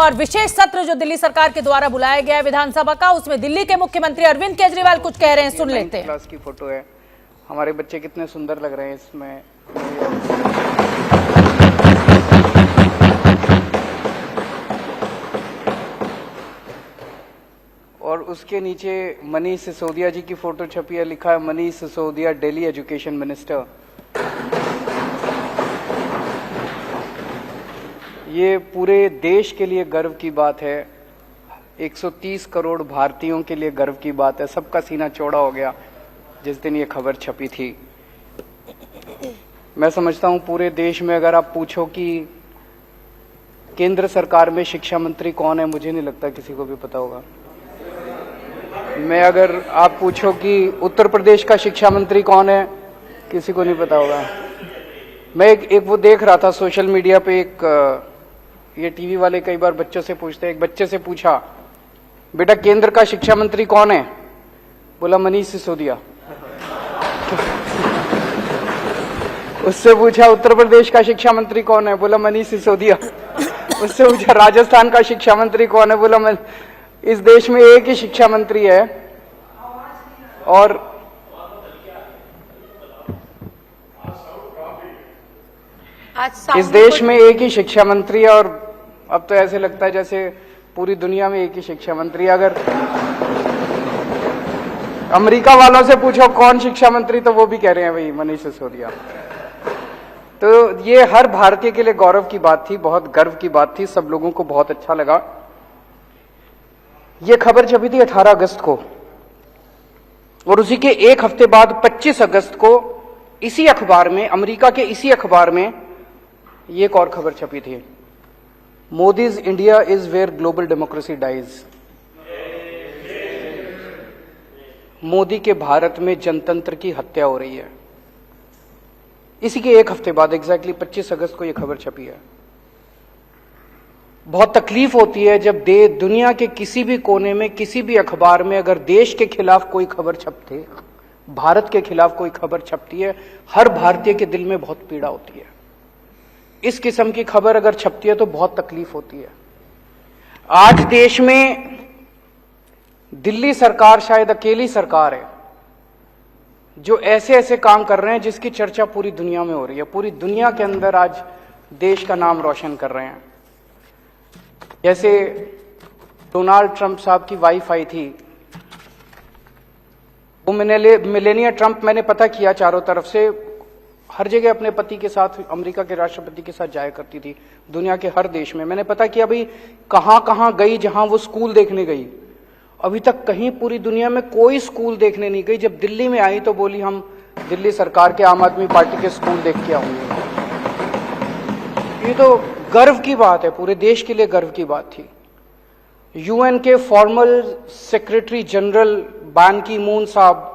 और विशेष सत्र जो दिल्ली सरकार के द्वारा बुलाया गया है विधानसभा का, उसमें दिल्ली के मुख्यमंत्री अरविंद केजरीवाल कुछ कह रहे हैं, सुन लेते हैं। क्लास की फोटो है, हमारे बच्चे कितने सुंदर लग रहे हैं इसमें। और उसके नीचे मनीष सिसोदिया जी की फोटो छपी है, लिखा है मनीष सिसोदिया दिल्ली एजुकेशन मिनिस्टर। ये पूरे देश के लिए गर्व की बात है, 130 करोड़ भारतीयों के लिए गर्व की बात है। सबका सीना चौड़ा हो गया जिस दिन ये खबर छपी थी। मैं समझता हूं पूरे देश में अगर आप पूछो कि केंद्र सरकार में शिक्षा मंत्री कौन है, मुझे नहीं लगता किसी को भी पता होगा। मैं अगर आप पूछो कि उत्तर प्रदेश का शिक्षा मंत्री कौन है, किसी को नहीं पता होगा। मैं एक वो देख रहा था सोशल मीडिया पे, ये टीवी वाले कई बार बच्चों से पूछते हैं। एक बच्चे से पूछा, बेटा केंद्र का शिक्षा मंत्री कौन है? बोला मनीष सिसोदिया। उससे पूछा उत्तर प्रदेश का शिक्षा मंत्री कौन है? बोला मनीष सिसोदिया। उससे पूछा राजस्थान का शिक्षा मंत्री कौन है? बोला इस देश में एक ही शिक्षा मंत्री है और इस देश में एक ही शिक्षा मंत्री है। और अब तो ऐसे लगता है जैसे पूरी दुनिया में एक ही शिक्षा मंत्री है। अगर अमेरिका वालों से पूछो कौन शिक्षा मंत्री, तो वो भी कह रहे हैं भाई मनीष सिसोदिया। तो ये हर भारतीय के लिए गौरव की बात थी, बहुत गर्व की बात थी, सब लोगों को बहुत अच्छा लगा। ये खबर छपी थी 18 अगस्त को और उसी के एक हफ्ते बाद 25 अगस्त को इसी अखबार में, अमेरिका के इसी अखबार में ये एक और खबर छपी थी, Modi's India is where global democracy dies. Modi के भारत में जनतंत्र की हत्या हो रही है। इसी के एक हफ्ते बाद एग्जैक्टली 25 अगस्त को यह खबर छपी है। बहुत तकलीफ होती है जब दुनिया के किसी भी कोने में, किसी भी अखबार में अगर देश के खिलाफ कोई खबर छपती, भारत के खिलाफ कोई खबर छपती है, हर भारतीय के दिल में बहुत पीड़ा होती है। इस किस्म की खबर अगर छपती है तो बहुत तकलीफ होती है। आज देश में दिल्ली सरकार शायद अकेली सरकार है जो ऐसे ऐसे काम कर रहे हैं जिसकी चर्चा पूरी दुनिया में हो रही है। पूरी दुनिया के अंदर आज देश का नाम रोशन कर रहे हैं। जैसे डोनाल्ड ट्रंप साहब की वाइफ आई थी, वो मेलेनिया ट्रंप, मैंने पता किया चारों तरफ से, हर जगह अपने पति के साथ, अमेरिका के राष्ट्रपति के साथ जाया करती थी, दुनिया के हर देश में। मैंने पता किया भाई कहां कहां गई, जहां वो स्कूल देखने गई। अभी तक कहीं पूरी दुनिया में कोई स्कूल देखने नहीं गई। जब दिल्ली में आई तो बोली हम दिल्ली सरकार के, आम आदमी पार्टी के स्कूल देख के आऊंगी। ये तो गर्व की बात है, पूरे देश के लिए गर्व की बात थी। यूएन के फॉर्मल सेक्रेटरी जनरल बान की मून साहब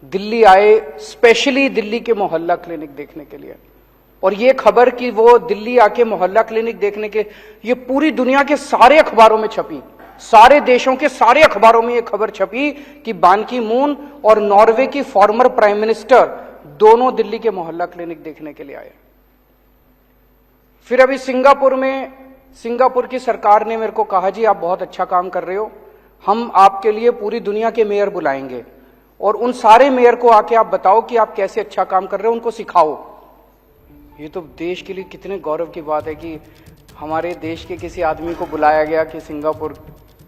दिल्ली आए, स्पेशली दिल्ली के मोहल्ला क्लिनिक देखने के लिए। और ये खबर कि वो दिल्ली आके मोहल्ला क्लिनिक देखने के, ये पूरी दुनिया के सारे अखबारों में छपी, सारे देशों के सारे अखबारों में ये खबर छपी कि बान की मून और नॉर्वे की फॉर्मर प्राइम मिनिस्टर दोनों दिल्ली के मोहल्ला क्लिनिक देखने के लिए आए। फिर अभी सिंगापुर की सरकार ने मेरे को कहा, जी आप बहुत अच्छा काम कर रहे हो, हम आपके लिए पूरी दुनिया के मेयर बुलाएंगे और उन सारे मेयर को आके आप बताओ कि आप कैसे अच्छा काम कर रहे हो, उनको सिखाओ। ये तो देश के लिए कितने गौरव की बात है कि हमारे देश के किसी आदमी को बुलाया गया कि सिंगापुर,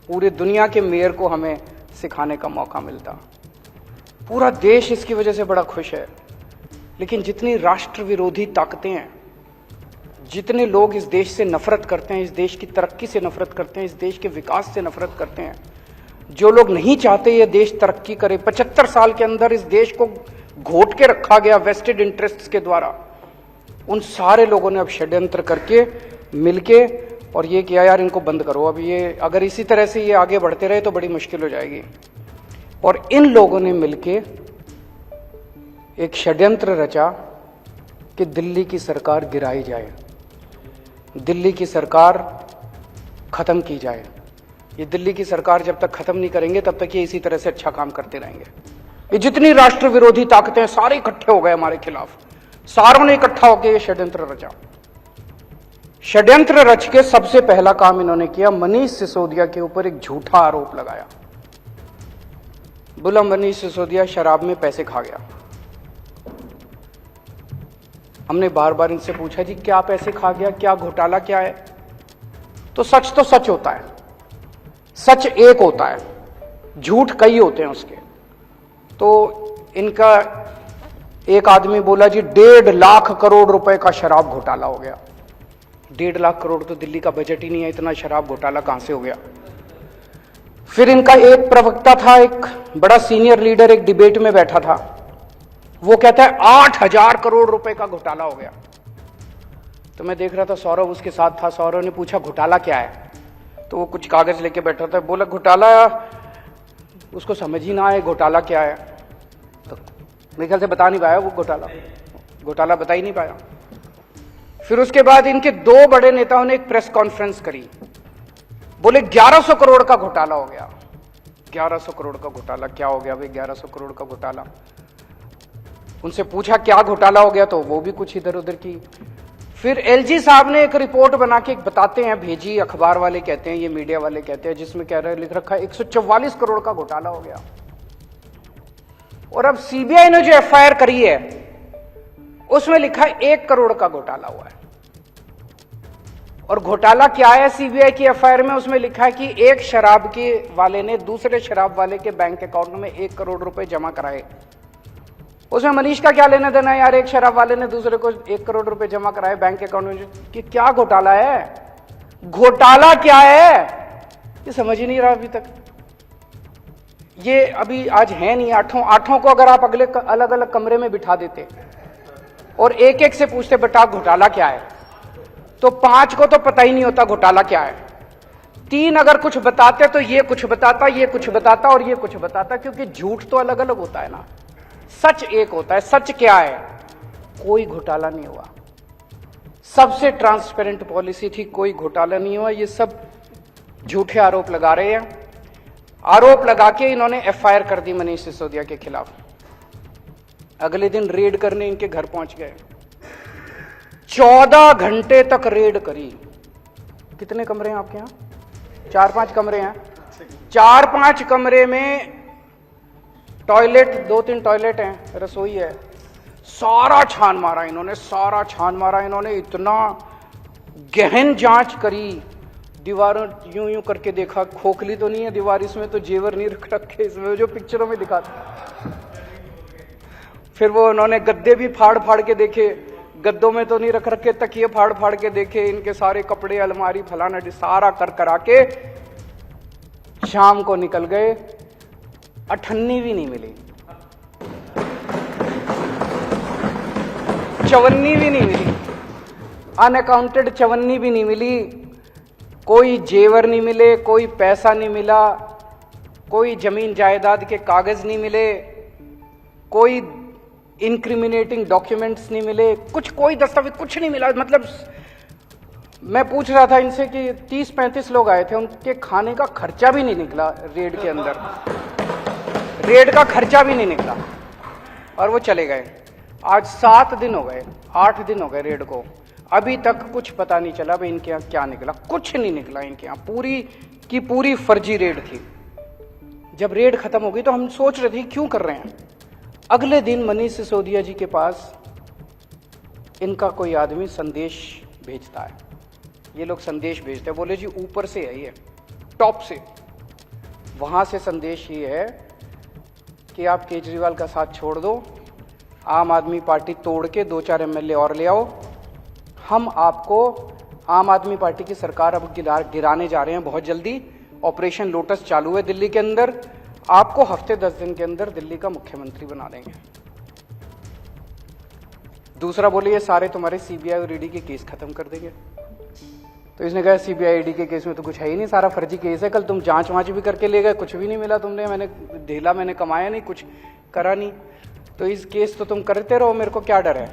पूरे दुनिया के मेयर को हमें सिखाने का मौका मिलता। पूरा देश इसकी वजह से बड़ा खुश है। लेकिन जितनी राष्ट्र विरोधी ताकतें हैं, जितने लोग इस देश से नफरत करते हैं, इस देश की तरक्की से नफरत करते हैं, इस देश के विकास से नफरत करते हैं, जो लोग नहीं चाहते ये देश तरक्की करे, 75 साल के अंदर इस देश को घोट के रखा गया वेस्टेड इंटरेस्ट्स के द्वारा, उन सारे लोगों ने अब षड्यंत्र करके मिलके और ये किया, यार इनको बंद करो। अब ये अगर इसी तरह से ये आगे बढ़ते रहे तो बड़ी मुश्किल हो जाएगी। और इन लोगों ने मिलके एक षड्यंत्र रचा कि दिल्ली की सरकार गिराई जाए, दिल्ली की सरकार खत्म की जाए। ये दिल्ली की सरकार जब तक खत्म नहीं करेंगे तब तक ये इसी तरह से अच्छा काम करते रहेंगे। ये जितनी राष्ट्र विरोधी ताकतें सारे इकट्ठे हो गए हमारे खिलाफ, सारों ने इकट्ठा होकर ये षड्यंत्र रचा। षड्यंत्र रच के सबसे पहला काम इन्होंने किया, मनीष सिसोदिया के ऊपर एक झूठा आरोप लगाया। बोला मनीष सिसोदिया शराब में पैसे खा गया। हमने बार बार इनसे पूछा जी क्या पैसे खा गया, क्या घोटाला क्या है? तो सच होता है, सच एक होता है, झूठ कई होते हैं उसके। तो इनका एक आदमी बोला जी 1.5 लाख करोड़ रुपए का शराब घोटाला हो गया। 1.5 लाख करोड़ तो दिल्ली का बजट ही नहीं है, इतना शराब घोटाला कहां से हो गया? फिर इनका एक प्रवक्ता था, एक बड़ा सीनियर लीडर, एक डिबेट में बैठा था, वो कहता है 8,000 करोड़ रुपए का घोटाला हो गया। तो मैं देख रहा था, सौरभ उसके साथ था। सौरभ ने पूछा घोटाला क्या है? तो वो कुछ कागज लेके बैठा था, बोला घोटाला, उसको समझ ही ना आए घोटाला क्या है। तो मेरे ख्याल से बता नहीं पाया वो घोटाला बता ही नहीं पाया। फिर उसके बाद इनके 2 बड़े नेताओं ने एक प्रेस कॉन्फ्रेंस करी, बोले 1100 करोड़ का घोटाला हो गया। 1100 करोड़ का घोटाला क्या हो गया भाई? 1100 करोड़ का घोटाला। उनसे पूछा क्या घोटाला हो गया, तो वो भी कुछ इधर उधर की। फिर एलजी साहब ने एक रिपोर्ट बना के बताते हैं, भेजी, अखबार वाले कहते हैं, ये मीडिया वाले कहते हैं, जिसमें कह रहे लिख रखा है 144 करोड़ का घोटाला हो गया। और अब सीबीआई ने जो एफआईआर करी है उसमें लिखा है 1 करोड़ का घोटाला हुआ है। और घोटाला क्या है सीबीआई की एफआईआर में? उसमें लिखा है कि एक शराब के वाले ने दूसरे शराब वाले के बैंक अकाउंट में 1 करोड़ रुपए जमा कराए। उसमें मनीष का क्या लेना देना है यार? एक शराब वाले ने दूसरे को 1 करोड़ रुपए जमा कराए बैंक अकाउंट में, कि क्या घोटाला है? घोटाला क्या है ये समझ ही नहीं रहा अभी तक। ये अभी आज है नहीं, आठों को अगर आप अगले अलग अलग कमरे में बिठा देते और एक एक से पूछते बेटा घोटाला क्या है, तो 5 को तो पता ही नहीं होता घोटाला क्या है। 3 अगर कुछ बताते तो ये कुछ बताता, ये कुछ बताता और ये कुछ बताता, क्योंकि झूठ तो अलग अलग होता है ना, सच एक होता है। सच क्या है? कोई घोटाला नहीं हुआ, सबसे ट्रांसपेरेंट पॉलिसी थी, कोई घोटाला नहीं हुआ। ये सब झूठे आरोप लगा रहे हैं। आरोप लगा के इन्होंने एफआईआर कर दी मनीष सिसोदिया के खिलाफ। अगले दिन रेड करने इनके घर पहुंच गए, 14 घंटे तक रेड करी। कितने कमरे हैं आपके यहां? 4-5 कमरे हैं। 4-5 कमरे में टॉयलेट, 2-3 टॉयलेट हैं, रसोई है। सारा छान मारा इन्होंने, सारा छान मारा इन्होंने, इतना गहन जांच करी। दीवारों यूं यूं करके देखा, खोखली तो नहीं है दीवार, इसमें तो जेवर नहीं रख रखे, इसमें जो पिक्चरों में दिखाते। फिर वो उन्होंने गद्दे भी फाड़ फाड़ के देखे, गद्दों में तो नहीं रख रखे, तकिए फाड़ फाड़ के देखे, इनके सारे कपड़े, अलमारी, फलाना सारा कर करा के शाम को निकल गए। 58 भी नहीं मिली, 54 भी नहीं मिली, अनअकाउंटेड 54 भी नहीं मिली। कोई जेवर नहीं मिले, कोई पैसा नहीं मिला, कोई जमीन जायदाद के कागज नहीं मिले, कोई इंक्रिमिनेटिंग डॉक्यूमेंट्स नहीं मिले, कुछ कोई दस्तावेज कुछ नहीं मिला। मतलब मैं पूछ रहा था इनसे कि 30-35 लोग आए थे, उनके खाने का खर्चा भी नहीं निकला रेड के अंदर, रेड का खर्चा भी नहीं निकला और वो चले गए। आज 7 दिन हो गए, 8 दिन हो गए रेड को, अभी तक कुछ पता नहीं चला भाई इनके यहाँ क्या निकला। कुछ नहीं निकला इनके यहाँ, पूरी की पूरी फर्जी रेड थी। जब रेड खत्म हो गई तो हम सोच रहे थे क्यों कर रहे हैं। अगले दिन मनीष सिसोदिया जी के पास इनका कोई आदमी संदेश भेजता है। ये लोग संदेश भेजते हैं, बोले जी ऊपर से है, ये टॉप से, वहां से संदेश ये है कि आप केजरीवाल का साथ छोड़ दो, आम आदमी पार्टी तोड़ के 2-4 एमएलए और ले आओ, हम आपको आम आदमी पार्टी की सरकार अब गिराने जा रहे हैं बहुत जल्दी। ऑपरेशन लोटस चालू है दिल्ली के अंदर, आपको हफ्ते 10 दिन के अंदर दिल्ली का मुख्यमंत्री बना देंगे। दूसरा बोले ये सारे तुम्हारे सीबीआई और ईडी के केस खत्म कर देंगे। तो इसने कहा सीबीआई ईडी के केस में तो कुछ है ही नहीं, सारा फर्जी केस है, कल तुम जांच वांच भी करके ले गए, कुछ भी नहीं मिला तुमने, मैंने कमाया नहीं, कुछ करा नहीं, तो इस केस तो तुम करते रहो, मेरे को क्या डर है।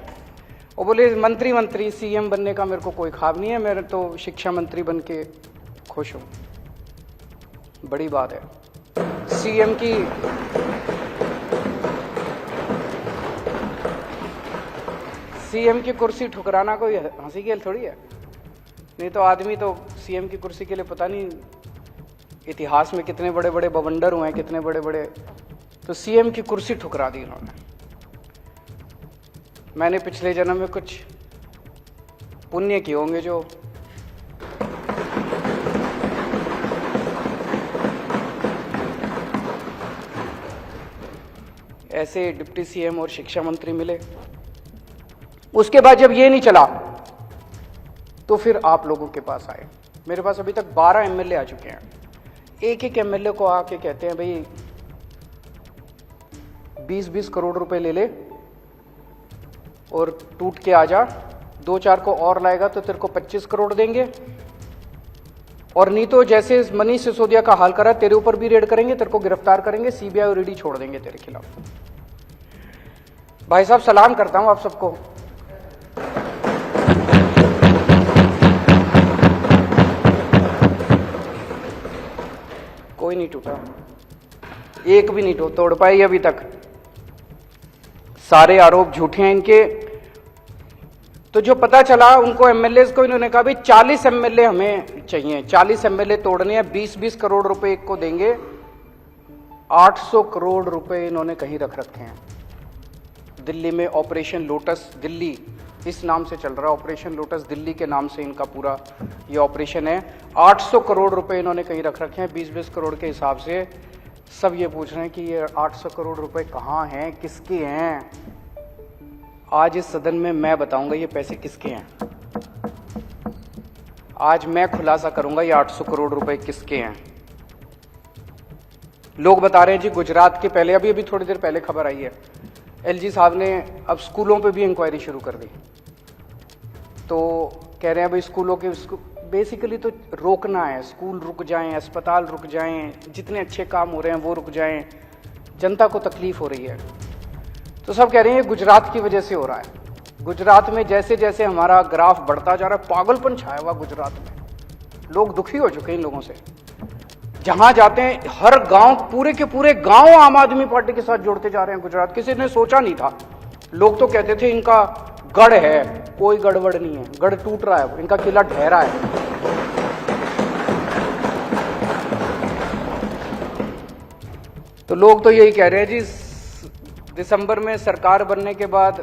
वो बोले मंत्री सीएम बनने का मेरे को कोई ख्वाब नहीं है, मेरे तो शिक्षा मंत्री बन के खुश हूं। बड़ी बात है। सीएम की कुर्सी ठुकराना कोई हंसी खेल थोड़ी है। नहीं तो आदमी तो सीएम की कुर्सी के लिए पता नहीं इतिहास में कितने बड़े बड़े बवंडर हुए हैं, कितने बड़े बड़े, तो सीएम की कुर्सी ठुकरा दी इन्होंने। मैंने पिछले जन्म में कुछ पुण्य किए होंगे जो ऐसे डिप्टी सीएम और शिक्षा मंत्री मिले। उसके बाद जब ये नहीं चला तो फिर आप लोगों के पास आए। मेरे पास अभी तक 12 एमएलए आ चुके हैं। एक एक एमएलए को आके कहते हैं भाई 20-20 करोड़ रुपए ले ले और टूट के आ जा, 2-4 को और लाएगा तो तेरे को 25 करोड़ देंगे, और नहीं तो जैसे मनीष सिसोदिया का हाल करा तेरे ऊपर भी रेड करेंगे, तेरे को गिरफ्तार करेंगे, सीबीआई और ईडी छोड़ देंगे तेरे खिलाफ। भाई साहब सलाम करता हूं आप सबको। कोई नहीं टूटा, एक भी नहीं तोड़ पाई अभी तक। सारे आरोप झूठे हैं इनके। तो जो पता चला उनको एमएलए को, इन्होंने कहा भाई 40 एमएलए हमें चाहिए, 40 एमएलए तोड़ने हैं, 20-20 करोड़ रुपए एक को देंगे। 800 करोड़ रुपए इन्होंने कहीं रख रखे हैं दिल्ली में। ऑपरेशन लोटस दिल्ली इस नाम से चल रहा है, ऑपरेशन लोटस दिल्ली के नाम से इनका पूरा ये ऑपरेशन है। 800 करोड़ रुपए इन्होंने कहीं रख रखे हैं 20-20 करोड़ के हिसाब से। सब ये पूछ रहे हैं कि ये 800 करोड़ रुपए कहाँ हैं, किसके हैं। आज इस सदन में मैं बताऊंगा ये पैसे किसके हैं। आज मैं खुलासा करूंगा ये 800 करोड़ रुपए किसके हैं। लोग बता रहे हैं जी गुजरात के, पहले अभी थोड़ी देर पहले खबर आई है, एलजी साहब ने अब स्कूलों पे भी इंक्वायरी शुरू कर दी। तो कह रहे हैं भाई स्कूलों के बेसिकली तो रोकना है, स्कूल रुक जाएं, अस्पताल रुक जाएं, जितने अच्छे काम हो रहे हैं वो रुक जाएं, जनता को तकलीफ हो रही है। तो सब कह रहे हैं ये गुजरात की वजह से हो रहा है। गुजरात में जैसे जैसे हमारा ग्राफ बढ़ता जा रहा है, पागलपन छाया हुआ गुजरात में। लोग दुखी हो चुके हैं इन लोगों से। जहां जाते हैं हर गांव, पूरे के पूरे गांव आम आदमी पार्टी के साथ जोड़ते जा रहे हैं गुजरात। किसी ने सोचा नहीं था। लोग तो कहते थे इनका गढ़ है, कोई गड़बड़ नहीं है, गढ़ टूट रहा है, इनका किला ढहरा है। तो लोग तो यही कह रहे हैं जी दिसंबर में सरकार बनने के बाद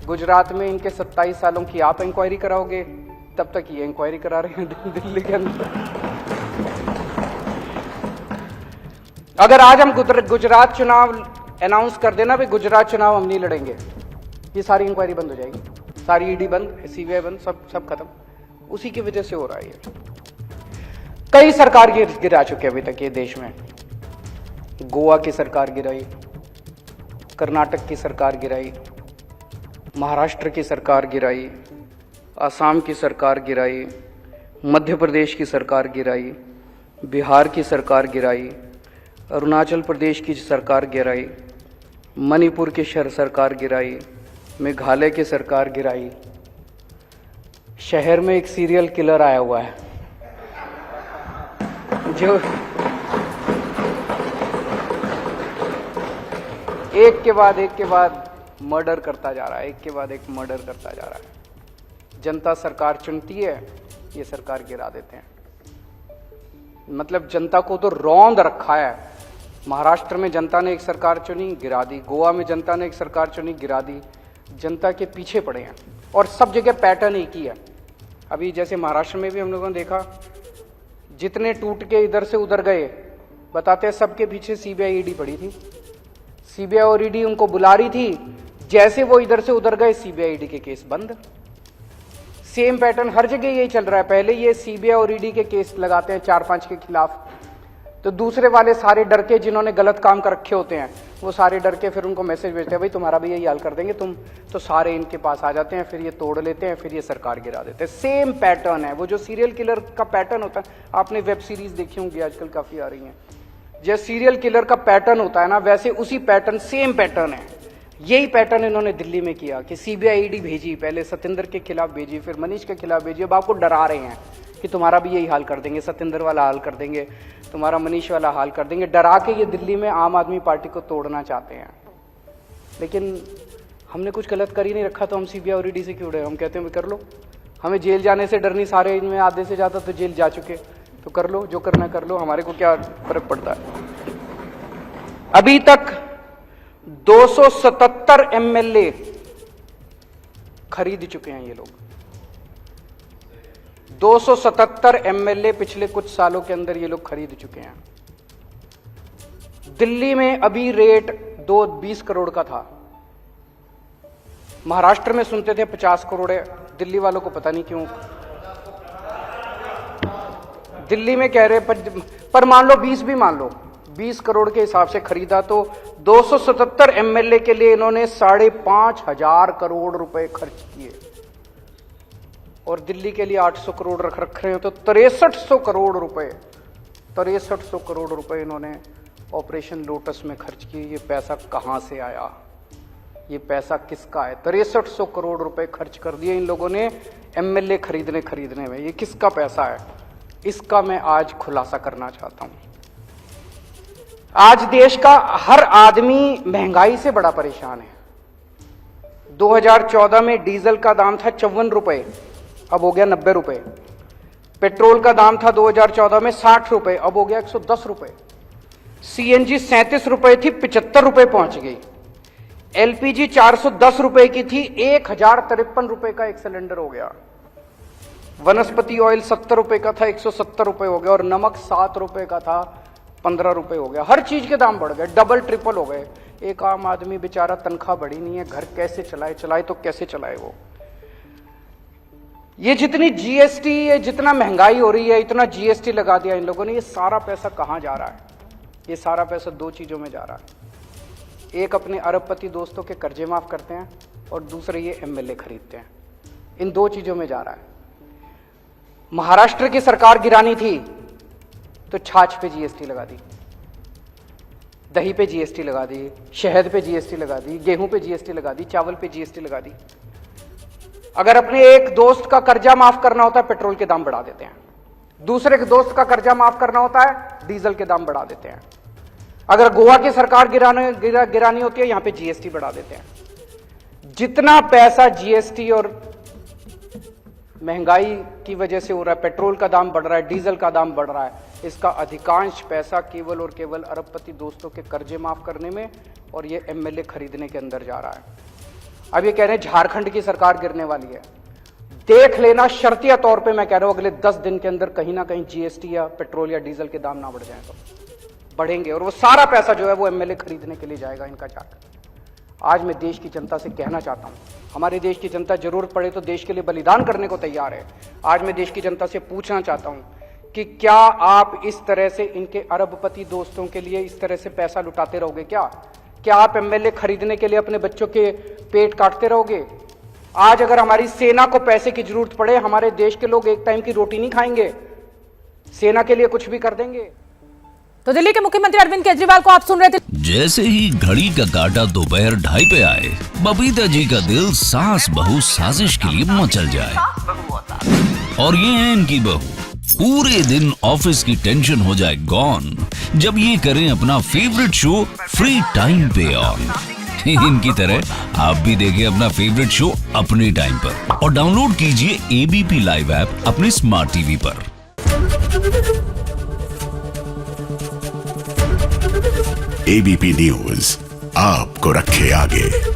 गुजरात में इनके 27 सालों की आप इंक्वायरी कराओगे, तब तक ये इंक्वायरी करा रहे हैं दिल्ली के अंदर। अगर आज हम गुजरात चुनाव अनाउंस कर देना भाई गुजरात चुनाव हम नहीं लड़ेंगे, ये सारी इंक्वायरी बंद हो जाएगी, सारी ईडी बंद, सीबीआई बंद, सब खत्म। उसी की वजह से हो रहा है ये। कई सरकार गिरा चुके अभी तक ये देश में। गोवा की सरकार गिराई, कर्नाटक की सरकार गिराई, महाराष्ट्र की सरकार गिराई, असम की सरकार गिराई, मध्य प्रदेश की सरकार गिराई, बिहार की सरकार गिराई, अरुणाचल प्रदेश की सरकार गिराई, मणिपुर की सरकार गिराई, मेघालय की सरकार गिराई। शहर में एक सीरियल किलर आया हुआ है जो एक के बाद मर्डर करता जा रहा है, एक के बाद एक मर्डर करता जा रहा है। जनता सरकार चुनती है, ये सरकार गिरा देते हैं। मतलब जनता को तो रौंद रखा है। महाराष्ट्र में जनता ने एक सरकार चुनी, गिरा दी। गोवा में जनता ने एक सरकार चुनी, गिरा दी। जनता के पीछे पड़े हैं और सब जगह पैटर्न एक ही है। अभी जैसे महाराष्ट्र में भी हम लोगों ने देखा, जितने टूट के इधर से उधर गए, बताते हैं सबके पीछे सीबीआई ईडी पड़ी थी। सीबीआई और ईडी उनको बुला रही थी, जैसे वो इधर से उधर गए सीबीआई ईडी के केस बंद। सेम पैटर्न हर जगह यही चल रहा है। पहले ये सीबीआई और ईडी के केस लगाते हैं 4-5 के खिलाफ, तो दूसरे वाले सारे डर के, जिन्होंने गलत काम कर रखे होते हैं, वो सारे डर के फिर उनको मैसेज भेजते हैं भाई तुम्हारा भी यही हाल कर देंगे तुम, तो सारे इनके पास आ जाते हैं, फिर ये तोड़ लेते हैं, फिर ये सरकार गिरा देते हैं। सेम पैटर्न है। वो जो सीरियल किलर का पैटर्न होता है, आपने वेब सीरीज देखी होंगी आजकल काफी आ रही हैं, जैसे सीरियल किलर का पैटर्न होता है ना, वैसे उसी पैटर्न, सेम पैटर्न है। यही पैटर्न इन्होंने दिल्ली में किया कि सीबीआई ईडी भेजी, पहले सत्येंद्र के खिलाफ भेजी, फिर मनीष के खिलाफ भेजी। अब आपको डरा रहे हैं कि तुम्हारा भी यही हाल कर देंगे, सत्येंद्र वाला हाल कर देंगे, तुम्हारा मनीष वाला हाल कर देंगे। डरा के ये दिल्ली में आम आदमी पार्टी को तोड़ना चाहते हैं। लेकिन हमने कुछ गलत कर ही नहीं रखा, तो हम सीबीआई और ईडी से क्यों डरे? हम कहते हैं कर लो, हमें जेल जाने से डर नहीं, सारे इनमें आधे से ज्यादा तो जेल जा चुके, तो कर लो जो करना कर लो, हमारे को क्या फर्क पड़ता है। अभी तक 277 एमएलए खरीद चुके हैं ये लोग। 277 एमएलए पिछले कुछ सालों के अंदर ये लोग खरीद चुके हैं। दिल्ली में अभी रेट 20 करोड़ का था, महाराष्ट्र में सुनते थे 50 करोड़ है, दिल्ली वालों को पता नहीं क्यों दिल्ली में कह रहे, पर मान लो 20 भी मान लो, 20 करोड़ के हिसाब से खरीदा तो 277 एमएलए के लिए इन्होंने 5,500 करोड़ रुपए खर्च किए, और दिल्ली के लिए 800 करोड़ रख रहे हो तो 6300 करोड़ रुपए, 6300 करोड़ रुपए इन्होंने ऑपरेशन लोटस में खर्च किए। ये पैसा कहां से आया, ये पैसा किसका है? 6300 करोड़ रुपए खर्च कर दिए इन लोगों ने एमएलए खरीदने में। ये किसका पैसा है, इसका मैं आज खुलासा करना चाहता हूं। आज देश का हर आदमी महंगाई से बड़ा परेशान है। 2014 में डीजल का दाम था 54 रुपए, अब हो गया 90 रुपए। पेट्रोल का दाम था 2014 में 60 रुपए, अब हो गया 110 रुपए। सीएनजी 37 रुपए थी, 75 रुपए पहुंच गई। एलपीजी 410 रुपए की थी, 1053 रुपए का एक सिलेंडर हो गया। वनस्पति ऑयल 70 रुपए का था, 170 रुपए हो गया, और नमक 7 रुपए का था, 15 रुपए हो गया। हर चीज के दाम बढ़ गए, डबल ट्रिपल हो गए। एक आम आदमी बेचारा, तनख्वाह बढ़ी नहीं है, घर कैसे चलाए तो कैसे चलाए वो। ये जितनी जीएसटी, ये जितना महंगाई हो रही है, इतना जीएसटी लगा दिया इन लोगों ने। ये सारा पैसा कहां जा रहा है? ये सारा पैसा दो चीजों में जा रहा है। एक अपने अरबपति दोस्तों के कर्जे माफ करते हैं, और दूसरे ये एमएलए खरीदते हैं। इन दो चीजों में जा रहा है। महाराष्ट्र की सरकार गिरानी थी तो छाछ पे जीएसटी लगा दी, दही पे जीएसटी लगा दी, शहद पे जीएसटी लगा दी, गेहूं पे जीएसटी लगा दी, चावल पे जीएसटी लगा दी। अगर अपने एक दोस्त का कर्जा माफ करना होता है, पेट्रोल के दाम बढ़ा देते हैं। दूसरे के दोस्त का कर्जा माफ करना होता है, डीजल के दाम बढ़ा देते हैं। अगर गोवा की सरकार गिरानी होती है, यहां पे जीएसटी बढ़ा देते हैं। जितना पैसा जीएसटी और महंगाई की वजह से हो रहा है, पेट्रोल का दाम बढ़ रहा है, डीजल का दाम बढ़ रहा है, इसका अधिकांश पैसा केवल और केवल अरबपति दोस्तों के कर्जे माफ करने में और ये एमएलए खरीदने के अंदर जा रहा है। अब ये कह रहे हैं झारखंड की सरकार गिरने वाली है। देख लेना, शर्तिया तौर पे मैं कह रहा हूं, अगले 10 दिन के अंदर कहीं ना कहीं जीएसटी या पेट्रोल या डीजल के दाम ना बढ़ जाए तो बढ़ेंगे, और वो सारा पैसा जो है वो एमएलए खरीदने के लिए जाएगा इनका जाकर। आज मैं देश की जनता से कहना चाहता हूं, हमारे देश की जनता जरूरत पड़े तो देश के लिए बलिदान करने को तैयार है। आज मैं देश की जनता से पूछना चाहता हूं कि क्या आप इस तरह से इनके अरबपति दोस्तों के लिए इस तरह से पैसा लुटाते रहोगे? क्या आप एमएलए खरीदने के लिए अपने बच्चों के पेट काटते रहोगे? आज अगर हमारी सेना को पैसे की जरूरत पड़े, हमारे देश के लोग एक टाइम की रोटी नहीं खाएंगे, सेना के लिए कुछ भी कर देंगे। तो दिल्ली के मुख्यमंत्री अरविंद केजरीवाल को आप सुन रहे थे। जैसे ही घड़ी का काटा दोपहर 2:30 पे आए, बबीता जी का दिल सास बहू साजिश के लिए मचल जाए। और ये है इनकी बहू, पूरे दिन ऑफिस की टेंशन हो जाए गॉन जब ये करें अपना फेवरेट शो फ्री टाइम पे ऑन। इनकी तरह आप भी देखें अपना फेवरेट शो अपने टाइम पर और डाउनलोड कीजिए एबीपी लाइव ऐप अपने स्मार्ट टीवी पर। एबीपी न्यूज आपको रखे आगे।